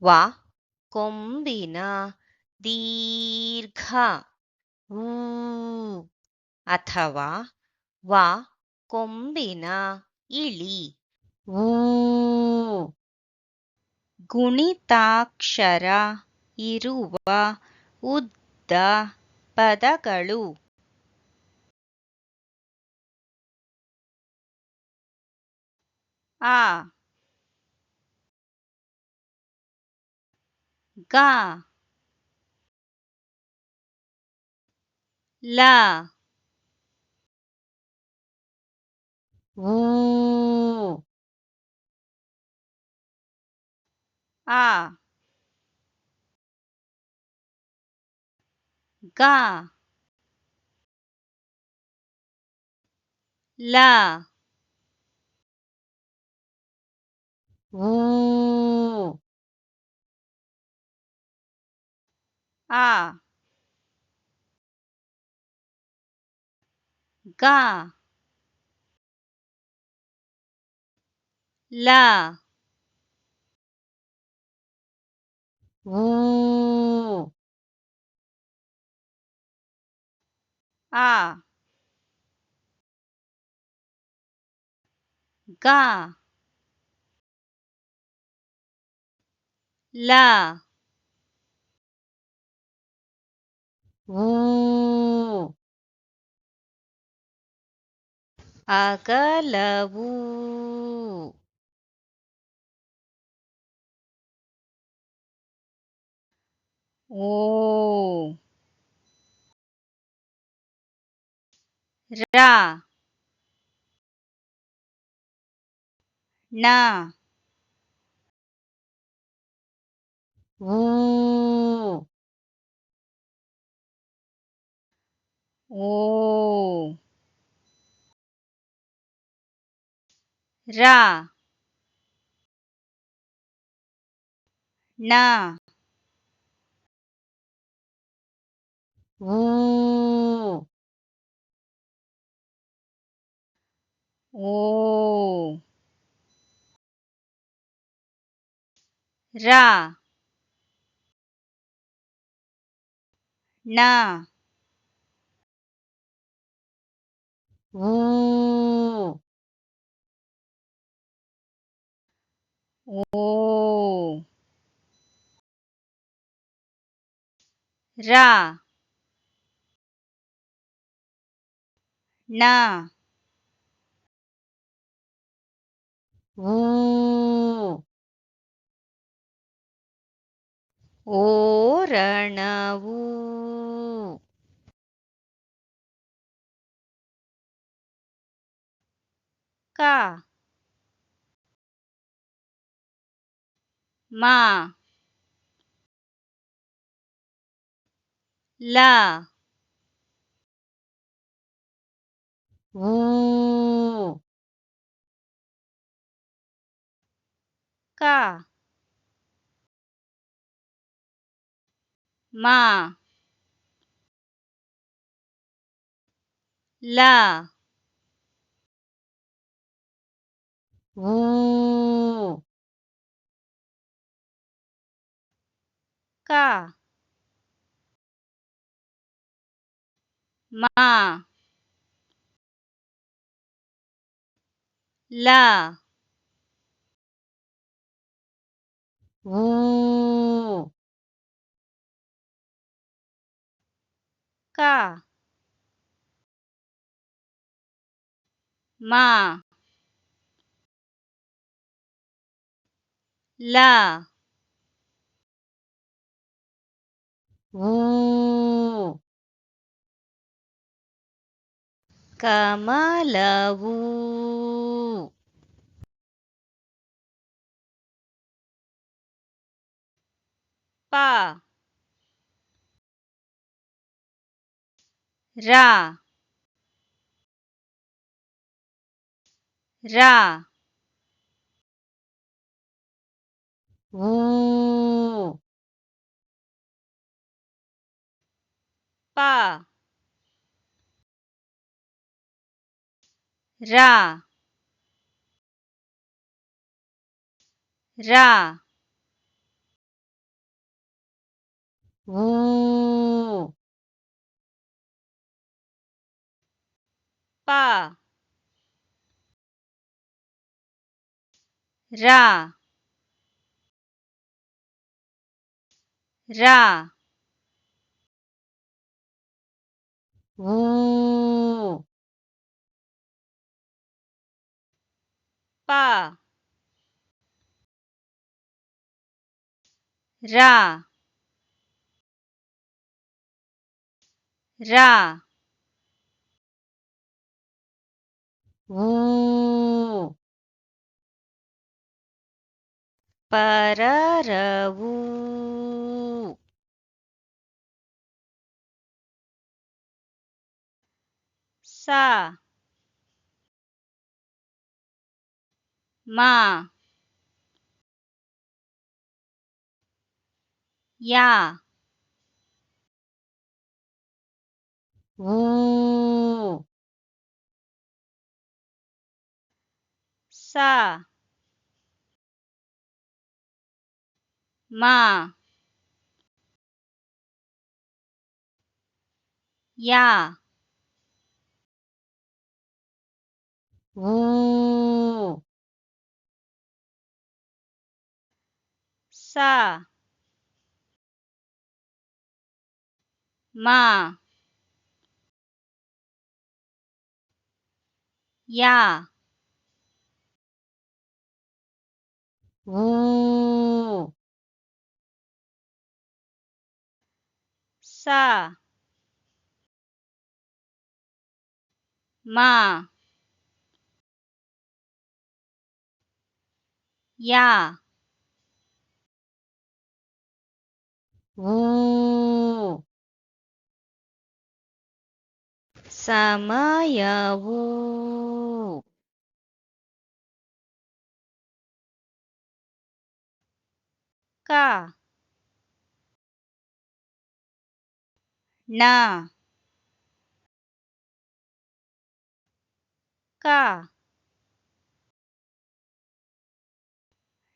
ವ ಕೊಂಬಿನ ದೀರ್ಘ ಊ ಅಥವಾ ವ ಕೊಂಬಿನ ಇಳಿ ಊ ಗುಣಿತಾಕ್ಷರ ಇರುವ ಉದ್ದ ಪದಗಳು ಆ ಗ ಲ ಊ ಆ ಗ ಲ ಊ ಆ ಗ ಲ ಊ ಆ ಗ ಲ ಊ ಅಗಲವು ಓ ರ ಣ ಊ ಓ ರ ಣ ಊ ಓ ರ ಣ ಊ ಓ ರ ಣ ಊ ಓರಣವು ಕ ಮ ಲ ಊ ಕ ಮ ಲ ಊ ಕ ಮ ಲ ಊ ಕ ಮ ಲ ಊ ಕಮಲವು ಪ ರ ರ ಊ ಪ ರ ರ ஊ பா ரா ரா ஊ பா ரா ரா ஊ பரரவு சா மா யா ஊ சா மா யா ஊ சா மா யா ஊ சா மா யா ஊ ಸಮಯವು ಕ ನ ಕ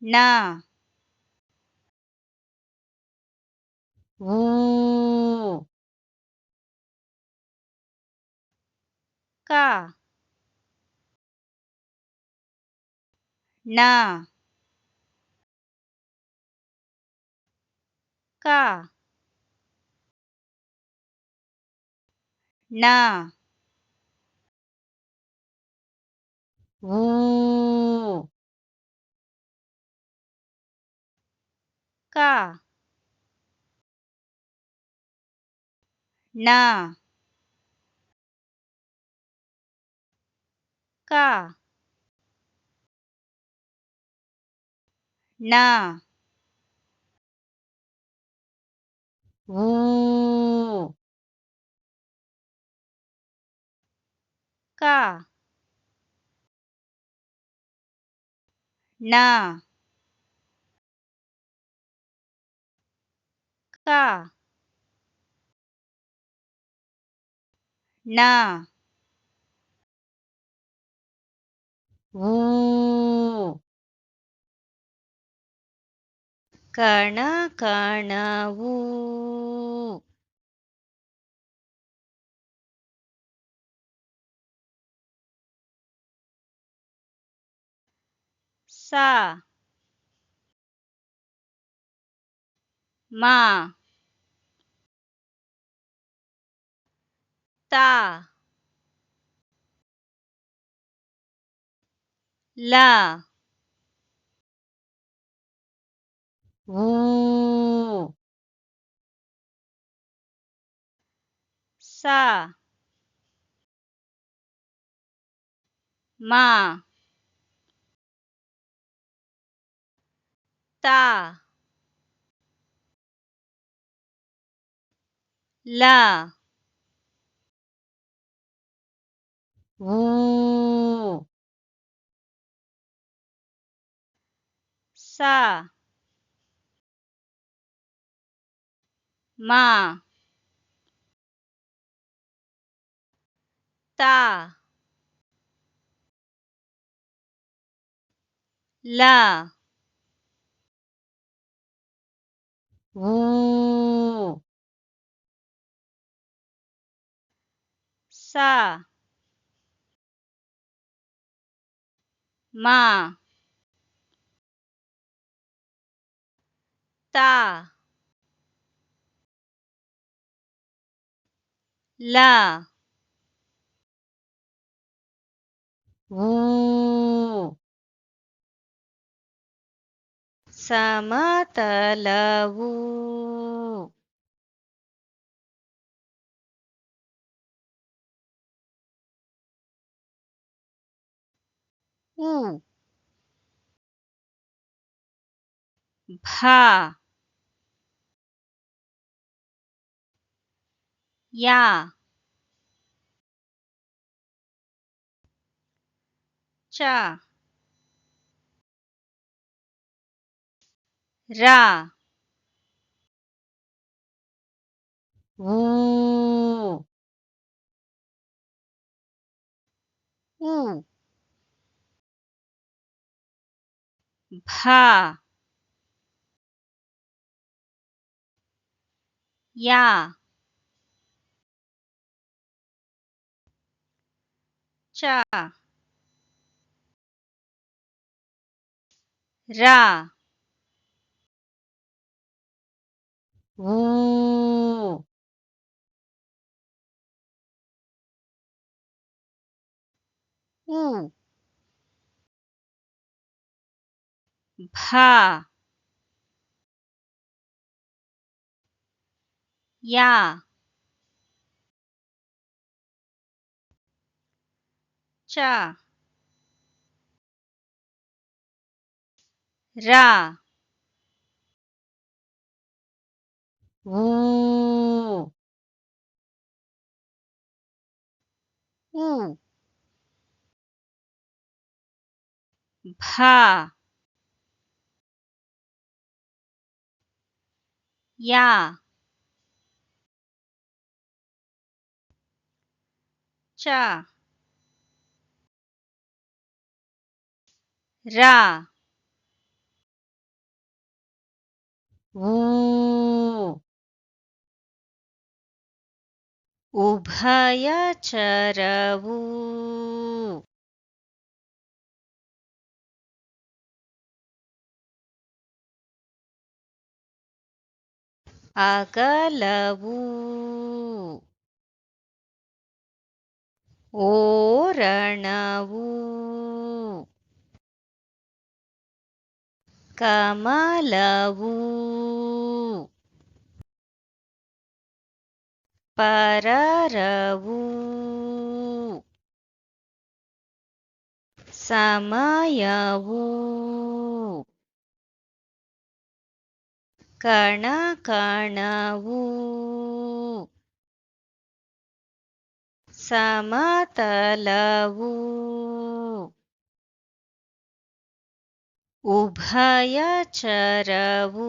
ನ ಊ ಕ ನ ಕ ನ ಊ ಕ ನ ಕ ನ ಊ ಕ ನ ಕ ನ ಊ ಕಣ ಕಣವು ಸಾ ಮಾ ತಾ ಲಾ ಊ ಸಾ ಮಾ ತಾ ಲಾ ಊ ಸಾ ಮಾ ತಾ ಲಾ ಊ ಸ ಮ ತ ಲ ಊ ಸಮತಲವು ಉ ಭ ಯ ಚ ರ ಊ ಉ ಭ ಯ ಚ ರ ಊ ಉ ಭ ಯ ಚ ರ ಊ ಉ ಭ ಯ ಚ ರ ಊ ಉಭಯಚರವು ಅಗಲವು ಓರಣವು ಕಮಲವು ಪರರವು ಸಮಯವು ಕಣಕಣವು ಸಮತಲವು ಉಭಯಚರವು